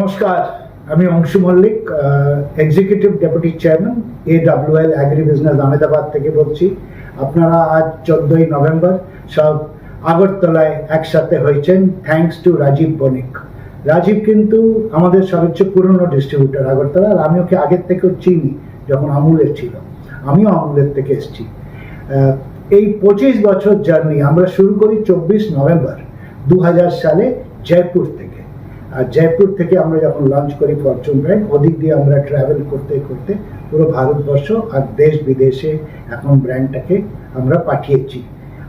নমস্কার, আমি Anshu Mallick, executive deputy chairman AWL agri business Ahmedabad থেকে বলছি। আপনারা আজ 14ই নভেম্বর সব আগরতলায় একসাথে হয়েছেন থ্যাঙ্কস টু রাজীব বণিক। রাজীব কিন্তু আমাদের সবচেয়ে পুরনো ডিস্ট্রিবিউটর আগরতলা, আর আমি ওকে আগের থেকেও চিনি যখন আমুলের ছিল, আমিও আমুলের থেকে এসেছি। এই 25 বছর জার্নি আমরা শুরু করি 24 নভেম্বর 2000 সালে জয়পুর থেকে। আর জয়পুর থেকে আমরা যখন লঞ্চ করি ফরচুন ব্র্যান্ড, ওদিক দিয়ে আমরা ট্রাভেল করতে করতে পুরো ভারতবর্ষ আর দেশ বিদেশে এখন ব্র্যান্ডটাকে আমরা পাঠিয়েছি।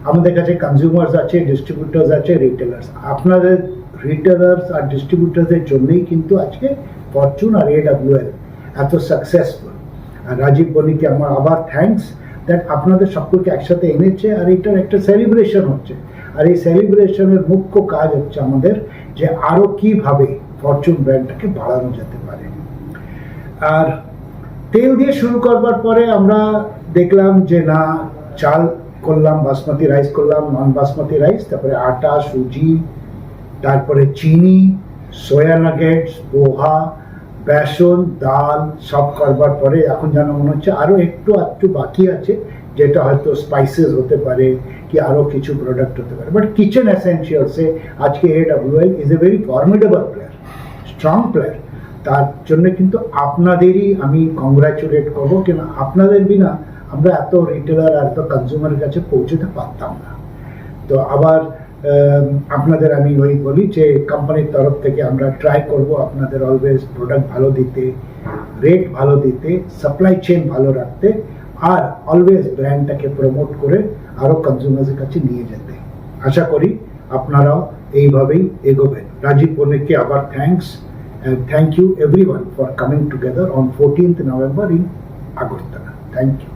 আমাদের কাছে কনজিউমার্স আছে, ডিস্ট্রিবিউটার্স আছে, রিটেলার্স। আপনাদের রিটেলার্স আর ডিস্ট্রিবিউটার্সের জন্যই কিন্তু আজকে ফরচুন আর AWL এত সাকসেসফুল। আর রাজীব বণিককে আমার আবার থ্যাঙ্কস দ্যাট আপনাদের সকলকে একসাথে এনেছে, আর এটার একটা সেলিব্রেশন হচ্ছে। আর এই সেলিব্রেশনের মুখ্য কাজ হচ্ছে আমাদের যে আরো কিভাবে ফরচুন ব্র্যান্ডটাকে বাড়ানো যেতে পারে। আর তেল দিয়ে শুরু করবার পরে আমরা দেখলাম যে না, চাল করলাম, বাসমতি রাইস করলাম, নন বাসমতি রাইস, তারপরে আটা, সুজি, তারপরে চিনি, সোয়া নাগেটস, পোহা, বেসন, ডাল সব করবার পরে এখন যেন মনে হচ্ছে আরো একটু বাকি আছে, যেটা হয়তো স্পাইসেস হতে পারে কি আরো কিছু প্রোডাক্ট হতে পারে। বাট কিচেন এসেনশিয়ালসে আজকে AWL is a very formidable player, strong player. তার জন্য কিন্তু আপনাদেরই আমি কংগ্রাচুলেট করবো, কেন আপনাদের বিনা আমরা এত রিটেলার আর এত কনজিউমারের কাছে পৌঁছতে পারতাম না। তো আবার আপনাদের আমি ওই বলি যে কোম্পানির তরফ থেকে আমরা ট্রাই করব আপনাদের অলওয়েজ প্রোডাক্ট ভালো দিতে, রেট ভালো দিতে, সাপ্লাই চেইন ভালো রাখতে, আর অলওয়েজ ব্র্যান্ডটাকে প্রমোট করে আরো কনজিউমার্সের কাছে নিয়ে যেতে। আশা করি আপনারাও এইভাবেই এগোবেন। রাজীব বণিককে আবার thanks, and thank you everyone for coming together on 14th November in Agartala. Thank you.